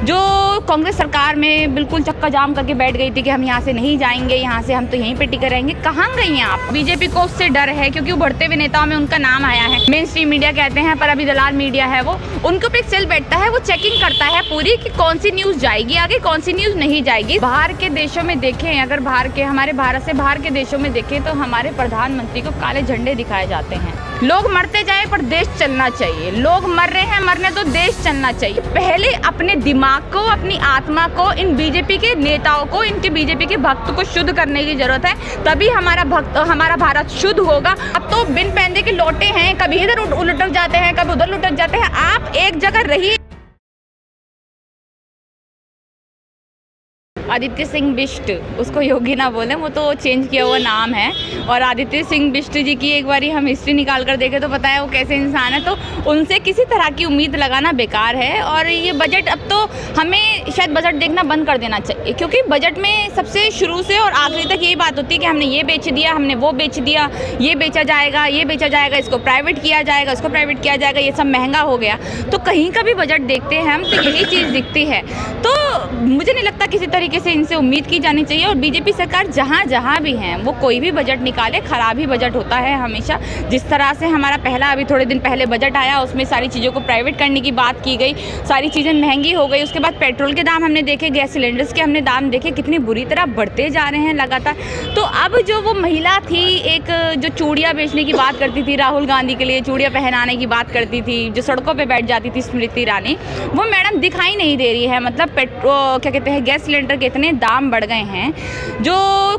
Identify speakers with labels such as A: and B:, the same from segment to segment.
A: जो कांग्रेस सरकार में बिल्कुल चक्का जाम करके बैठ गई थी कि हम यहाँ से नहीं जाएंगे, यहाँ से हम तो यहीं पे टिके रहेंगे। कहाँ गई हैं आप? बीजेपी को उससे डर है क्योंकि उभरते हुए नेताओं में उनका नाम आया है। मेन स्ट्रीम मीडिया कहते हैं पर अभी दलाल मीडिया है, वो उनके ऊपर एक सेल बैठता है, वो चेकिंग करता है पूरी कि कौन सी न्यूज़ जाएगी आगे, कौन सी न्यूज़ नहीं जाएगी। बाहर के देशों में देखें, अगर हमारे भारत से बाहर के देशों में देखें तो हमारे प्रधानमंत्री को काले झंडे दिखाए जाते हैं। लोग मरते जाए पर देश चलना चाहिए। लोग मर रहे हैं, मरने तो देश चलना चाहिए। पहले अपने दिमाग को, अपनी आत्मा को, इन बीजेपी के नेताओं को, इनके बीजेपी के भक्त को शुद्ध करने की जरूरत है, तभी हमारा भारत शुद्ध होगा। अब तो बिन पहनने के लौटे हैं, कभी इधर लुटक जाते हैं, कभी उधर लुटक जाते हैं। आप एक जगह रहिए। आदित्य सिंह बिष्ट, उसको योगी ना बोलें, वो तो चेंज किया हुआ नाम है। और आदित्य सिंह बिष्ट जी की एक बारी हम हिस्ट्री निकाल कर देखें तो पता है वो कैसे इंसान है। तो उनसे किसी तरह की उम्मीद लगाना बेकार है। और ये बजट, अब तो हमें शायद बजट देखना बंद कर देना चाहिए, क्योंकि बजट में सबसे शुरू से और आखिरी तक यही बात होती है कि हमने ये बेच दिया, हमने वो बेच दिया, ये बेचा जाएगा, ये बेचा जाएगा, इसको प्राइवेट किया जाएगा, इसको प्राइवेट किया जाएगा, ये सब महंगा हो गया। तो कहीं का भी बजट देखते हैं हम तो यही चीज़ दिखती है। तो मुझे नहीं लगता किसी तरीके से इनसे उम्मीद की जानी चाहिए। और बीजेपी सरकार जहाँ भी हैं वो कोई भी बजट निकाले, खराब ही बजट होता है हमेशा। जिस तरह से हमारा पहला अभी थोड़े दिन पहले बजट आया, उसमें सारी चीज़ों को प्राइवेट करने की बात की गई, सारी चीज़ें महंगी हो गई। उसके बाद पेट्रोल के दाम हमने देखे, गैस सिलेंडर्स के हमने दाम देखे, कितनी बुरी तरह बढ़ते जा रहे हैं लगातार। तो अब जो वो महिला थी, एक जो चूड़ियाँ बेचने की बात करती थी, राहुल गांधी के लिए चूड़ियाँ पहनाने की बात करती थी, जो सड़कों पर बैठ जाती थी स्मृति ईरानी, वो मैडम दिखाई नहीं दे रही है। मतलब क्या कहते हैं, गैस सिलेंडर के इतने दाम बढ़ गए हैं। जो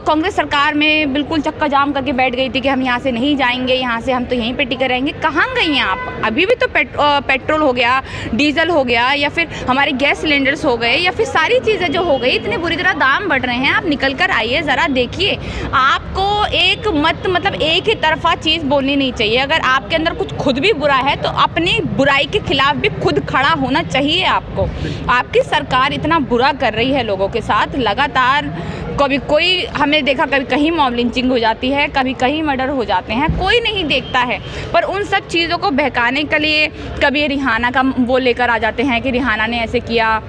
A: कांग्रेस सरकार में बिल्कुल चक्का जाम करके बैठ गई थी कि हम यहाँ से नहीं जाएंगे, यहाँ से हम तो यहीं पे टिके रहेंगे। कहाँ गई हैं आप? अभी भी तो पेट्रोल हो गया, डीजल हो गया, या फिर हमारे गैस सिलेंडर्स हो गए, या फिर सारी चीज़ें जो हो गई, इतने बुरी तरह दाम बढ़ रहे हैं। आप निकल कर आइए, ज़रा देखिए। आपको मतलब एक ही तरफा चीज़ बोलनी नहीं चाहिए। अगर आपके अंदर कुछ खुद भी बुरा है तो अपनी बुराई के खिलाफ भी खुद खड़ा होना चाहिए आपको। आपकी सरकार इतना बुरा कर रही है लोगों के साथ लगातार। कभी कोई, हमने देखा कभी कहीं मॉब लिंचिंग हो जाती है, कभी कहीं मर्डर हो जाते हैं, कोई नहीं देखता है। पर उन सब चीज़ों को बहकाने के लिए कभी रिहाना का वो लेकर आ जाते हैं कि रिहाना ने ऐसे किया,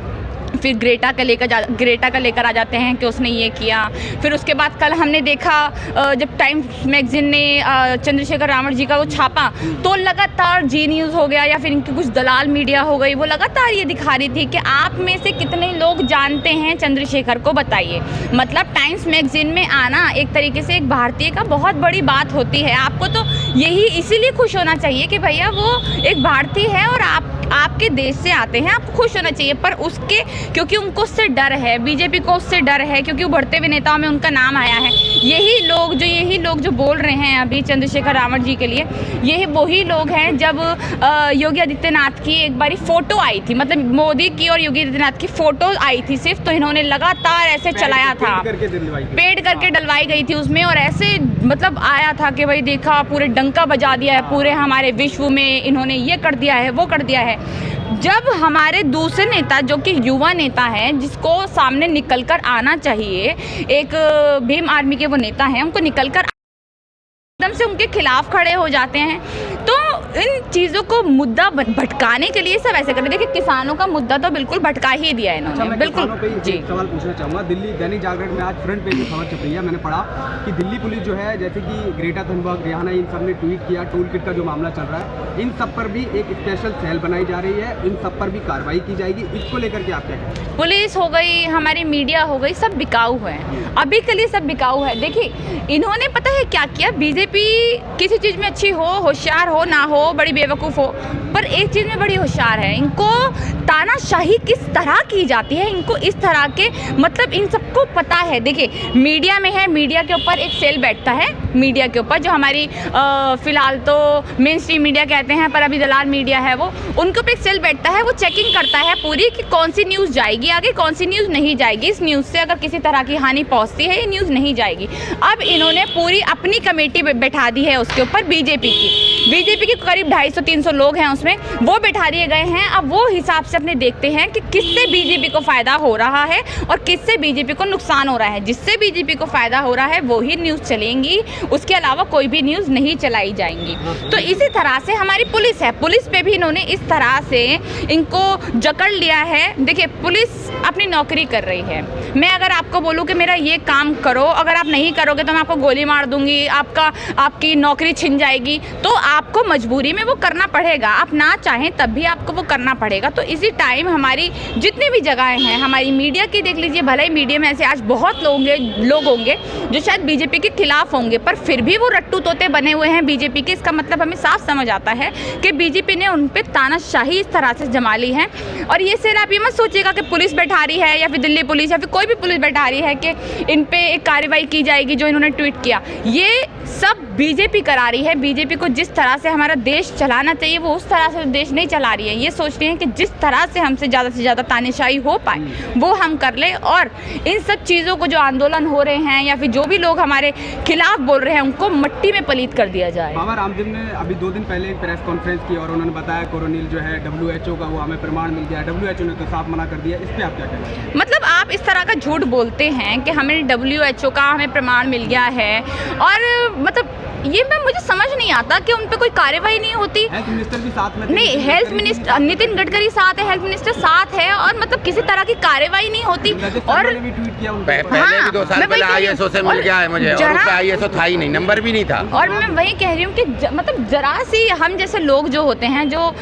A: फिर ग्रेटा का लेकर आ जाते हैं कि उसने ये किया। फिर उसके बाद कल हमने देखा जब टाइम्स मैगजीन ने चंद्रशेखर रावण जी का वो छापा, तो लगातार जी न्यूज़ हो गया या फिर इनकी कुछ दलाल मीडिया हो गई, वो लगातार ये दिखा रही थी कि आप में से कितने लोग जानते हैं चंद्रशेखर को, बताइए। मतलब टाइम्स मैगजीन में आना एक तरीके से एक भारतीय का बहुत बड़ी बात होती है। आपको तो यही इसीलिए खुश होना चाहिए कि भैया वो एक भारतीय है और आपके देश से आते हैं, आपको खुश होना चाहिए। पर उसके, क्योंकि उनको उससे डर है, बीजेपी को उससे डर है, क्योंकि उभरते हुए नेताओं में उनका नाम आया है। यही लोग जो बोल रहे हैं अभी चंद्रशेखर रावण जी के लिए, यही वही लोग हैं। जब योगी आदित्यनाथ की एक बारी फ़ोटो आई थी, मतलब मोदी की और योगी आदित्यनाथ की फ़ोटो आई थी सिर्फ, तो इन्होंने लगातार ऐसे चलाया था, पेड़ करके डलवाई गई थी उसमें, और ऐसे मतलब आया था कि भाई देखा, पूरे डंका बजा दिया है पूरे हमारे विश्व में, इन्होंने ये कर दिया है, वो कर दिया है। जब हमारे दूसरे नेता जो कि युवा नेता हैं, जिसको सामने निकलकर आना चाहिए, एक भीम आर्मी के वो नेता हैं, उनको निकलकर एकदम से उनके खिलाफ खड़े हो जाते हैं। तो इन चीज़ों को मुद्दा भटकाने के लिए सब ऐसे कर रहे हैं। देखिए, किसानों का मुद्दा तो बिल्कुल भटका ही दिया है इन्होंने।
B: अच्छा,
A: बिल्कुल जी।
B: सवाल पूछना चाहूँगा। दिल्ली दैनिक जागरण में आज फ्रंट पेज की खबर छप रही है, मैंने पढ़ा कि दिल्ली पुलिस जो है, जैसे कि ग्रेटा थनबर्ग, रिहाना, इन सब ने ट्वीट किया, टूल किट का जो मामला चल रहा है, इन सब पर भी एक स्पेशल सेल बनाई जा रही है, इन सब पर भी कार्रवाई की जाएगी। इसको लेकर के आप क्या कहें?
A: पुलिस हो गई, हमारी मीडिया हो गई, सब बिकाऊ है अभी के लिए, सब बिकाऊ है। देखिए, इन्होंने पता है क्या किया, बीजेपी किसी चीज़ में अच्छी हो, होशियार हो ना हो, बड़ी बेवकूफ़ हो, पर एक चीज़ में बड़ी होशियार है। इनको तानाशाही किस तरह की जाती है, इनको इस तरह के, मतलब इन सबको पता है। देखिए, मीडिया में है, मीडिया के ऊपर एक सेल बैठता है, मीडिया के ऊपर जो हमारी फ़िलहाल तो मेन स्ट्रीम मीडिया कहते हैं पर अभी दलाल मीडिया है, वो उनके ऊपर एक सेल बैठता है, वो चेकिंग करता है पूरी कि कौन सी न्यूज़ जाएगी आगे, कौन सी न्यूज़ नहीं जाएगी। इस न्यूज़ से अगर किसी तरह की हानि पहुँचती है, ये न्यूज़ नहीं जाएगी। अब इन्होंने पूरी अपनी कमेटी बैठा दी है उसके ऊपर बीजेपी की। बीजेपी के करीब 250-300 लोग हैं उसमें, वो बैठा दिए गए हैं। अब वो हिसाब से अपने देखते हैं कि किससे बीजेपी को फ़ायदा हो रहा है और किससे बीजेपी को नुकसान हो रहा है। जिससे बीजेपी को फ़ायदा हो रहा है वो ही न्यूज़ चलेंगी, उसके अलावा कोई भी न्यूज़ नहीं चलाई जाएंगी। तो इसी तरह से हमारी पुलिस है, पुलिस पे भी इन्होंने इस तरह से इनको जकड़ लिया है। देखिए, पुलिस अपनी नौकरी कर रही है। मैं अगर आपको बोलूँ कि मेरा ये काम करो, अगर आप नहीं करोगे तो मैं आपको गोली मार दूंगी, आपकी नौकरी छिन जाएगी, तो आपको मजबूरी में वो करना पड़ेगा। आप ना चाहें तब भी आपको वो करना पड़ेगा। तो इसी टाइम हमारी जितनी भी जगहें हैं, हमारी मीडिया की देख लीजिए, भले ही मीडिया में ऐसे आज बहुत लोग होंगे जो शायद बीजेपी के खिलाफ होंगे, पर फिर भी वो रट्टू तोते बने हुए हैं बीजेपी के। इसका मतलब हमें साफ समझ आता है कि बीजेपी ने उन पर तानाशाही इस तरह से जमा ली है। और ये सिर्फ आप ये मत सोचिएगा कि पुलिस बैठा रही है या फिर दिल्ली पुलिस या फिर कोई भी पुलिस बैठा रही है कि इन पे एक कार्रवाई की जाएगी जो इन्होंने ट्वीट किया। ये सब बीजेपी करा रही है। बीजेपी को जिस तरह से हमारा देश चलाना चाहिए वो उस तरह से देश नहीं चला रही है। ये सोच रही है कि जिस तरह से हमसे ज़्यादा तानाशाही हो पाए वो हम कर ले, और इन सब चीज़ों को जो आंदोलन हो रहे हैं या फिर जो भी लोग हमारे खिलाफ बोल रहे हैं उनको मट्टी में पलीत कर दिया जाए।
B: बाबा रामदेव ने अभी 2 दिन पहले एक प्रेस कॉन्फ्रेंस की और उन्होंने बताया कोरोनिल जो है WHO का वो हमें प्रमाण मिल गया। WHO ने तो साफ मना कर दिया। इस पर आप क्या कहना चाहिए?
A: मतलब आप इस तरह का झूठ बोलते हैं कि हमें WHO का हमें प्रमाण मिल गया है, और मतलब ये मुझे समझ नहीं आता कि उन पे कोई कार्रवाई नहीं होती।
B: हेल्थ मिनिस्टर भी साथ में
A: नहीं, हेल्थ मिनिस्टर नितिन गडकरी साथ है, हेल्थ मिनिस्टर साथ है, और मतलब किसी तरह की कार्रवाई नहीं होती। और
B: भी ट्वीट किया
C: पहले भी 2 साल पहले ISO से मिल गया है मुझे, और उस पे ISO था ही नहीं, नंबर भी नहीं था।
A: और मैं वही कह रही हूँ कि मतलब जरा सी हम जैसे लोग जो होते हैं जो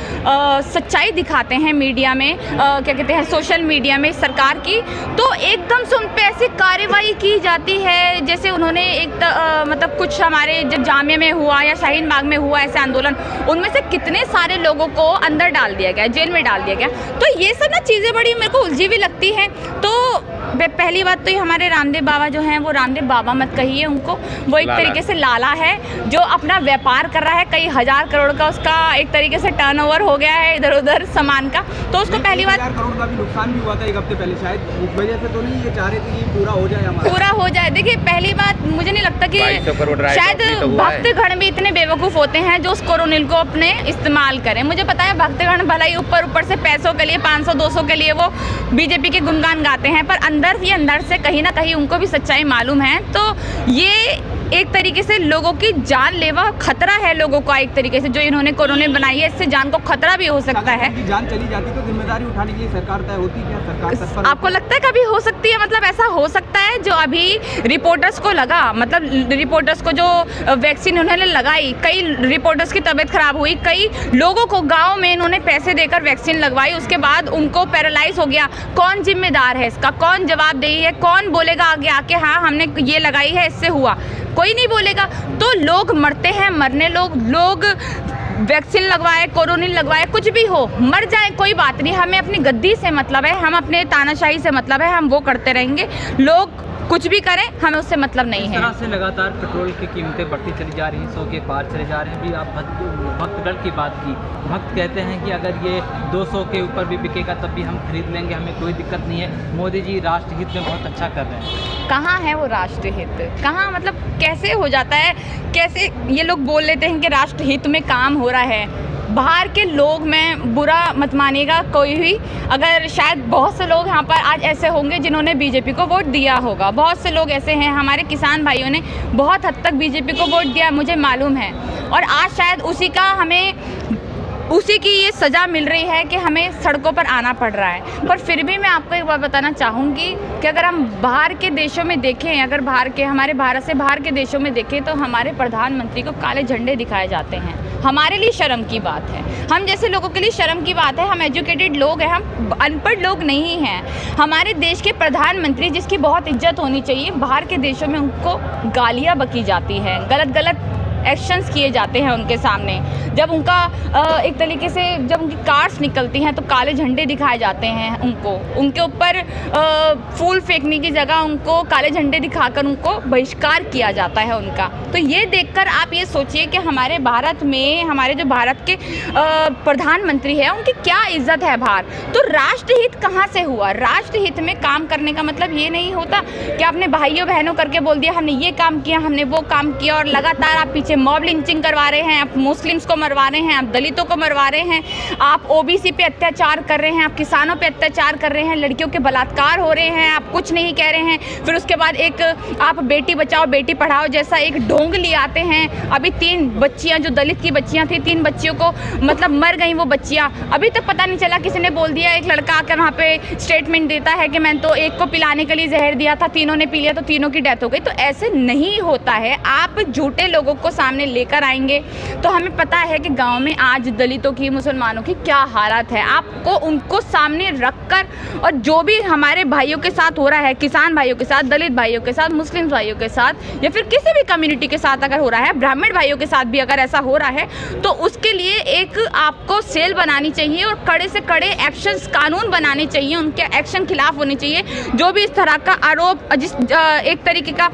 A: सच्चाई दिखाते हैं मीडिया में, क्या कहते हैं, सोशल मीडिया में सरकार की, तो एकदम से उन पे ऐसी कार्रवाई की जाती है जैसे उन्होंने मतलब कुछ हमारे जब जामिया में हुआ या शाहीन बाग में हुआ ऐसे आंदोलन, उनमें से कितने सारे लोगों को अंदर डाल दिया गया, जेल में डाल दिया गया। तो ये सब ना चीज़ें बड़ी मेरे को उलझी हुई लगती हैं। तो पहली बात तो ये हमारे रामदेव बाबा जो हैं, वो रामदेव बाबा मत कहिए उनको, वो एक तरीके से लाला है जो अपना व्यापार कर रहा है। कई हजार करोड़ का उसका एक तरीके से टर्नओवर हो गया है इधर उधर सामान का। तो उसको पहली बात,
B: 1000 करोड़ का भी नुकसान भी हुआ था 1 हफ्ते पहले, शायद उस वजह से तो नहीं ये चाह रहे थे कि पूरा हो जाए हमारा, पूरा
A: हो जाए। देखिए, पहली बात मुझे नहीं लगता कि शायद भक्तगण भी इतने बेवकूफ़ होते हैं जो उस कोरोनिल को अपने इस्तेमाल करें। मुझे पता है भक्तगण भला ही ऊपर से पैसों के लिए 500-200 के लिए वो बीजेपी के गुणगान गाते हैं, पर अंदर से कहीं ना कहीं उनको भी सच्चाई मालूम है। तो ये एक तरीके से लोगों की जानलेवा खतरा है लोगों का, एक तरीके से जो इन्होंने कोरोनिल बनाई है, इससे जान को खतरा भी हो सकता है।
B: जान चली जाती तो जिम्मेदारी उठाने के लिए सरकार तय होती क्या? सरकार
A: आपको लगता है कभी हो सकती है? मतलब ऐसा हो सकता है जो अभी रिपोर्टर्स को लगा, मतलब रिपोर्टर्स को जो वैक्सीन उन्होंने लगाई, कई रिपोर्टर्स की तबीयत खराब हुई, कई लोगों को गाँव में इन्होंने पैसे देकर वैक्सीन लगवाई, उसके बाद उनको पैरालाइज हो गया। कौन जिम्मेदार है इसका? कौन जवाबदेही है? कौन बोलेगा आगे आके हाँ हमने ये लगाई है इससे हुआ? कोई नहीं बोलेगा। तो लोग मरते हैं, मरने लोग वैक्सीन लगवाए, कोरोनिल लगवाए, कुछ भी हो, मर जाए, कोई बात नहीं। हमें अपनी गद्दी से मतलब है, हम अपने तानाशाही से मतलब है, हम वो करते रहेंगे। लोग कुछ भी करें, हमें उससे मतलब नहीं है।
D: इस तरह से लगातार पेट्रोल की कीमतें बढ़ती चली जा रही हैं, 100 के पार चले जा रहे हैं। अभी आप भक्तगण की बात की, भक्त कहते हैं कि अगर ये 200 के ऊपर भी बिकेगा तब भी हम खरीद लेंगे, हमें कोई दिक्कत नहीं है। मोदी जी राष्ट्रहित में बहुत अच्छा कर रहे हैं।
A: कहाँ है वो राष्ट्रहित? कहाँ, मतलब कैसे हो जाता है? कैसे ये लोग बोल लेते हैं कि राष्ट्रहित में काम हो रहा है? बाहर के लोग, मैं बुरा मत मानिएगा कोई भी, अगर शायद बहुत से लोग यहाँ पर आज ऐसे होंगे जिन्होंने बीजेपी को वोट दिया होगा, बहुत से लोग ऐसे हैं, हमारे किसान भाइयों ने बहुत हद तक बीजेपी को वोट दिया, मुझे मालूम है, और आज शायद उसी की ये सज़ा मिल रही है कि हमें सड़कों पर आना पड़ रहा है। पर फिर भी मैं आपको एक बात बताना चाहूँगी कि अगर हम बाहर के देशों में देखें, अगर हमारे भारत से बाहर के देशों में देखें, तो हमारे प्रधानमंत्री को काले झंडे दिखाए जाते हैं। हमारे लिए शर्म की बात है, हम जैसे लोगों के लिए शर्म की बात है। हम एजुकेटेड लोग हैं, हम अनपढ़ लोग नहीं हैं। हमारे देश के प्रधानमंत्री, जिसकी बहुत इज्जत होनी चाहिए, बाहर के देशों में उनको गालियाँ बकी जाती हैं, गलत एक्शंस किए जाते हैं उनके सामने। जब उनका एक तरीके से जब उनकी कार्स निकलती हैं तो काले झंडे दिखाए जाते हैं उनके ऊपर फूल फेंकने की जगह उनको काले झंडे दिखाकर उनको बहिष्कार किया जाता है उनका। तो ये देखकर आप ये सोचिए कि हमारे भारत में, हमारे जो भारत के प्रधानमंत्री हैं, उनकी क्या इज्जत है बाहर। तो राष्ट्रहित कहाँ से हुआ? राष्ट्रहित में काम करने का मतलब ये नहीं होता कि आपने भाइयों बहनों करके बोल दिया हमने ये काम किया, हमने वो काम किया, और लगातार आप पीछे बच्चे मॉब लिंचिंग करवा रहे हैं, आप मुस्लिम्स को मरवा रहे हैं, आप दलितों को मरवा रहे हैं, आप ओबीसी पे अत्याचार कर रहे हैं, आप किसानों पे अत्याचार कर रहे हैं, लड़कियों के बलात्कार हो रहे हैं, आप कुछ नहीं कह रहे हैं। फिर उसके बाद एक आप बेटी बचाओ बेटी पढ़ाओ जैसा एक ढोंग ले आते हैं। अभी 3 बच्चियां जो दलित की बच्चियां थी, 3 बच्चियों को मतलब मर गई वो बच्चियां, अभी तक पता नहीं चला। किसी ने बोल दिया, एक लड़का आकर वहाँ पे स्टेटमेंट देता है कि मैंने तो एक को पिलाने के लिए जहर दिया था, तीनों ने पी लिया तो तीनों की डेथ हो गई। तो ऐसे नहीं होता है। आप झूठे लोगों को सामने लेकर आएंगे तो हमें पता है कि गांव में आज दलितों की, मुसलमानों की क्या हालत है। आपको उनको सामने रखकर, और जो भी हमारे भाइयों के साथ हो रहा है, किसान भाइयों के साथ, दलित भाइयों के साथ, मुस्लिम भाइयों के साथ, या फिर किसी भी कम्युनिटी के साथ अगर हो रहा है, ब्राह्मण भाइयों के साथ भी अगर ऐसा हो रहा है, तो उसके लिए एक आपको सेल बनानी चाहिए और कड़े से कड़े एक्शंस, कानून बनाने चाहिए, उनके एक्शन खिलाफ होने चाहिए। जो भी इस तरह का आरोप, एक तरीके का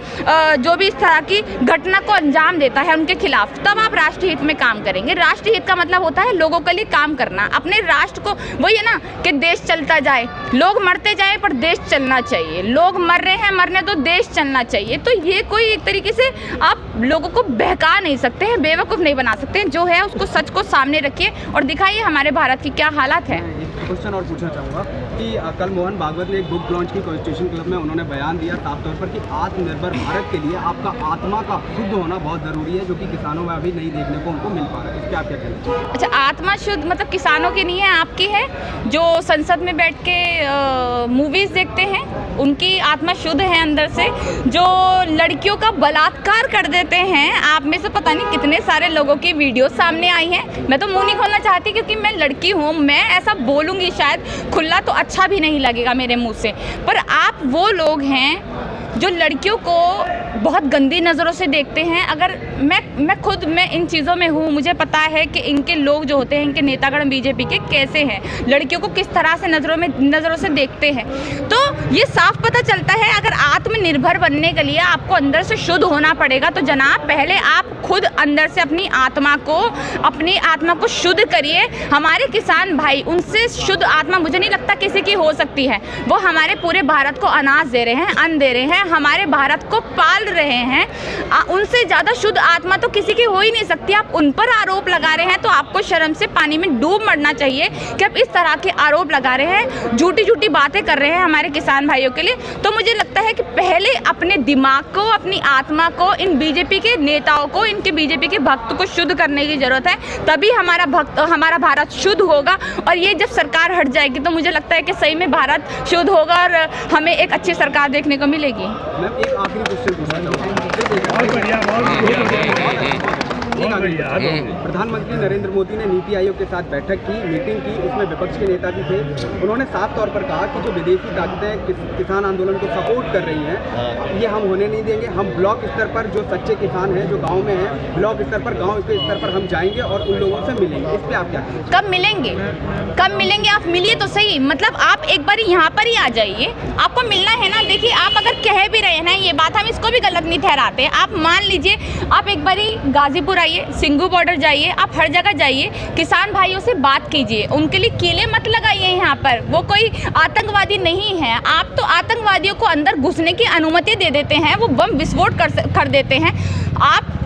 A: जो भी इस तरह की घटना को अंजाम देता है उनके खिलाफ, तब आप राष्ट्रीय हित में काम करेंगे। राष्ट्रीय हित का मतलब होता है लोगों के लिए काम करना, अपने राष्ट्र को, वही है ना कि देश चलता जाए, लोग मरते जाए पर देश चलना चाहिए। लोग मर रहे हैं, मरने तो देश चलना चाहिए। तो ये कोई एक तरीके से आप लोगों को बहका नहीं सकते हैं, बेवकूफ़ नहीं बना सकते हैं। जो है उसको, सच को सामने रखिए और दिखाइए हमारे भारत की क्या हालत है।
B: एक क्वेश्चन और पूछना चाहूँगा कि कल मोहन भागवत ने एक बुक लॉन्च की कॉन्स्टिट्यूशन क्लब में, उन्होंने बयान दिया साफ तौर पर कि आत्मनिर्भर भारत के लिए आपका आत्मा का शुद्ध होना बहुत ज़रूरी है, जो कि किसानों में अभी नहीं देखने को उनको मिल पा रहा है। इस पर आप क्या कहना चाहिए?
A: अच्छा, आत्मा शुद्ध मतलब किसानों की नहीं है, आपकी है। जो संसद में बैठ के मूवीज़ देखते हैं उनकी आत्मा शुद्ध है अंदर से। जो लड़कियों का बलात्कार कर देते हैं, आप में से पता नहीं कितने सारे लोगों की वीडियो सामने आई हैं। मैं तो मुंह नहीं खोलना चाहती क्योंकि मैं लड़की हूँ, मैं ऐसा बोलूँगी शायद खुला तो अच्छा भी नहीं लगेगा मेरे मुंह से, पर आप वो लोग हैं जो लड़कियों को बहुत गंदी नज़रों से देखते हैं। अगर मैं खुद इन चीज़ों में हूँ, मुझे पता है कि इनके लोग जो होते हैं, इनके नेतागण बीजेपी के कैसे हैं, लड़कियों को किस तरह से नज़रों से देखते हैं। तो ये साफ पता चलता है अगर आत्मनिर्भर बनने के लिए आपको अंदर से शुद्ध होना पड़ेगा, तो जनाब पहले आप खुद अंदर से अपनी आत्मा को शुद्ध करिए। हमारे किसान भाई, उनसे शुद्ध आत्मा मुझे नहीं लगता किसी की हो सकती है। वो हमारे पूरे भारत को अनाज दे रहे हैं, अन्न दे रहे हैं, हमारे भारत को पाल रहे हैं। उनसे ज़्यादा शुद्ध आत्मा तो किसी की हो ही नहीं सकती। आप उन पर आरोप लगा रहे हैं तो आपको शर्म से पानी में डूब मरना चाहिए कि आप इस तरह के आरोप लगा रहे हैं, झूठी झूठी बातें कर रहे हैं हमारे किसान भाइयों के लिए। तो मुझे लगता है कि पहले अपने दिमाग को, अपनी आत्मा को, इन बीजेपी के नेताओं को, इनके बीजेपी के भक्त को शुद्ध करने की ज़रूरत है, तभी हमारा भारत शुद्ध होगा। और ये जब सरकार हट जाएगी तो मुझे लगता है कि सही में भारत शुद्ध होगा और हमें एक अच्छी सरकार देखने को मिलेगी।
B: मैम एक आखिरी क्वेश्चन पूछना चाहूँगा। प्रधानमंत्री नरेंद्र मोदी ने नीति आयोग के साथ बैठक की, मीटिंग की, उसमें विपक्ष के नेता भी थे। उन्होंने साफ तौर पर कहा कि जो विदेशी ताकतें किसान आंदोलन को सपोर्ट कर रही हैं, ये हम होने नहीं देंगे। हम ब्लॉक स्तर पर जो सच्चे किसान हैं, जो गांव में हैं, ब्लॉक स्तर पर, गांव के स्तर पर हम जाएंगे और उन लोगों से मिलेंगे। इस पर आप क्या कहेंगे?
A: कब मिलेंगे? आप मिलिए तो सही। मतलब आप एक बार यहाँ पर ही आ जाइए, आपको मिलना है ना। देखिए, आप अगर कह भी रहे हैं ना ये बात, हम इसको भी गलत नहीं ठहराते। आप मान लीजिए, आप एक बारी गाजीपुर आइए, सिंघू बॉर्डर जाइए, आप हर जगह जाइए, किसान भाइयों से बात कीजिए, उनके लिए कीले मत लगाइए। यहाँ पर वो कोई आतंकवादी नहीं है। आप तो आतंकवादियों को अंदर घुसने की अनुमति दे देते हैं, वो बम विस्फोट कर देते हैं।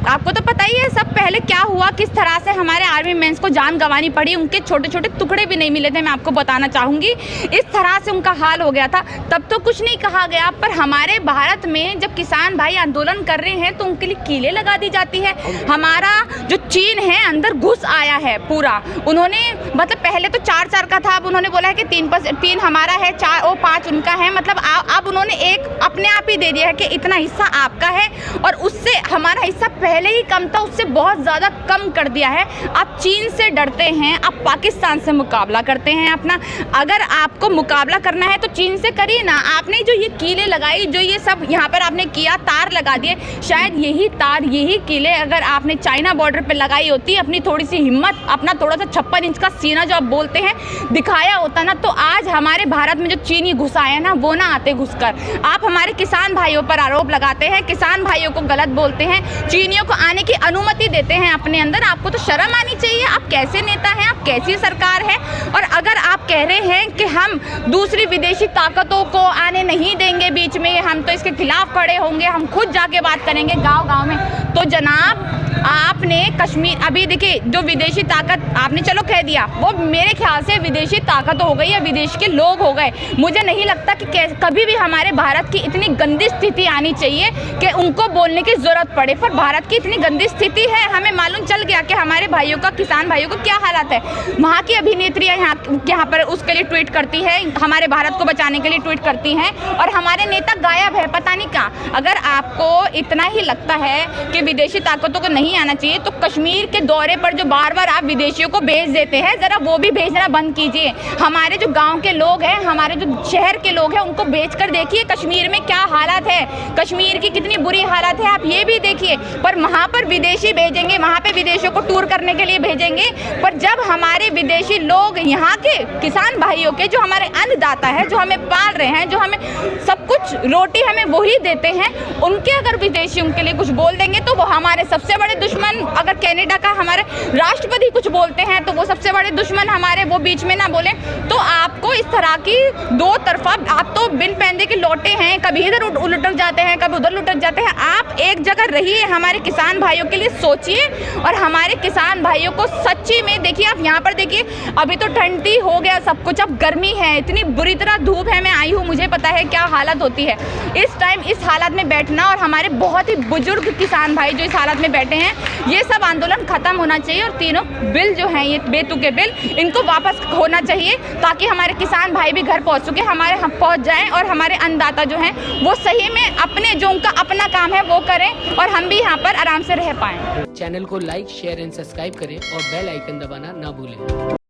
A: आपको तो पता ही है सब पहले क्या हुआ, किस तरह से हमारे आर्मी मेंस को जान गंवानी पड़ी, उनके छोटे छोटे टुकड़े भी नहीं मिले थे। मैं आपको बताना चाहूँगी, इस तरह से उनका हाल हो गया था। तब तो कुछ नहीं कहा गया, पर हमारे भारत में जब किसान भाई आंदोलन कर रहे हैं तो उनके लिए कीलें लगा दी जाती है। हमारा जो चीन है अंदर घुस आया है पूरा। उन्होंने मतलब पहले तो 4-4 का था, अब उन्होंने बोला है कि 3 हमारा है, 5 उनका है। मतलब अब उन्होंने एक अपने आप ही दे दिया है कि इतना हिस्सा आपका है, और उससे हमारा हिस्सा पहले ही कम था, उससे बहुत ज़्यादा कम कर दिया है। आप चीन से डरते हैं, आप पाकिस्तान से मुकाबला करते हैं अपना। अगर आपको मुकाबला करना है तो चीन से करिए ना। आपने जो ये कीलें लगाई, जो ये सब यहाँ पर आपने किया, तार लगा दिए, शायद यही तार, यही कीलें अगर आपने चाइना बॉर्डर पे लगाई होती, अपनी थोड़ी सी हिम्मत, अपना थोड़ा सा 56 इंच का सीना जो आप बोलते हैं दिखाया होता ना, तो आज हमारे भारत में जो चीनी घुस आए ना, वो ना आते घुसकर। आप हमारे किसान भाइयों पर आरोप लगाते हैं, किसान भाइयों को गलत बोलते हैं, चीनियों को आने की अनुमति देते हैं अपने अंदर। आपको तो शर्म आनी चाहिए। आप कैसे नेता हैं, आप कैसी सरकार है? और अगर आप कह रहे हैं कि हम दूसरी विदेशी ताकतों को आने नहीं देंगे बीच में, हम तो इसके खिलाफ खड़े होंगे, हम खुद जाके बात करेंगे गांव-गांव में, तो जनाब आपने कश्मीर, अभी देखिए जो विदेशी ताकत आपने चलो कह दिया, वो मेरे ख्याल से विदेशी ताकत हो गई या विदेश के लोग हो गए। मुझे नहीं लगता कि कभी भी हमारे भारत की इतनी गंदी स्थिति आनी चाहिए कि उनको बोलने की ज़रूरत पड़े, पर भारत की इतनी गंदी स्थिति है, हमें मालूम चल गया कि हमारे भाइयों का, किसान भाइयों को क्या हालत है। वहाँ की अभिनेत्रियाँ यहाँ पर उसके लिए ट्वीट करती है, हमारे भारत को बचाने के लिए ट्वीट करती हैं, और हमारे नेता गायब है, पता नहीं कहाँ। अगर आपको इतना ही लगता है कि विदेशी ताकतों को नहीं आना चाहिए, तो कश्मीर के दौरे पर जो बार बार आप विदेशियों को भेज देते हैं, ज़रा वो भी भेजना बंद कीजिए। हमारे जो गांव के लोग हैं, हमारे जो शहर के लोग हैं, उनको भेज कर देखिए कश्मीर में क्या हालत है, कश्मीर की कितनी बुरी हालत है, आप ये भी देखिए। पर वहाँ पर विदेशी भेजेंगे, वहाँ पे विदेशियों को टूर करने के लिए भेजेंगे, पर जब हमारे विदेशी लोग यहाँ के किसान भाइयों के, जो हमारे अन्नदाता है, जो हमें पाल रहे हैं, जो हमें सब कुछ रोटी हमें वही देते हैं, उनके अगर विदेशियों के लिए कुछ बोल देंगे तो वो हमारे सबसे बड़े दुश्मन। अगर कनाडा का हमारे राष्ट्रपति कुछ बोलते हैं तो वो सबसे बड़े दुश्मन हमारे, वो बीच में ना बोले। तो आपको इस तरह की दो तरफा, आप तो बिन पैंदे के लौटे हैं, कभी इधर लुटक जाते हैं, कभी उधर लुटक जाते हैं। आप एक जगह रहिए, हमारे किसान भाइयों के लिए सोचिए, और हमारे किसान भाइयों को सच्ची में देखिए। आप यहाँ पर देखिए, अभी तो ठंडी हो गया सब कुछ, अब गर्मी है, इतनी बुरी तरह धूप है। मैं आई हूँ, मुझे पता है क्या हालत होती है इस टाइम, इस हालत में बैठना। और हमारे बहुत ही बुजुर्ग किसान भाई जो इस हालत में बैठे हैं, ये सब आंदोलन खत्म होना चाहिए, और तीनों बिल जो हैं, ये बेतुके बिल, इनको वापस होना चाहिए, ताकि हमारे किसान भाई भी घर पहुंच सके, हमारे हम पहुंच जाएं, और हमारे अन्नदाता जो हैं वो सही में अपने, जो उनका अपना काम है वो करें, और हम भी यहाँ पर आराम से रह पाएं।
E: चैनल को लाइक, शेयर एंड सब्सक्राइब करें और बेल आइकन दबाना ना भूलें।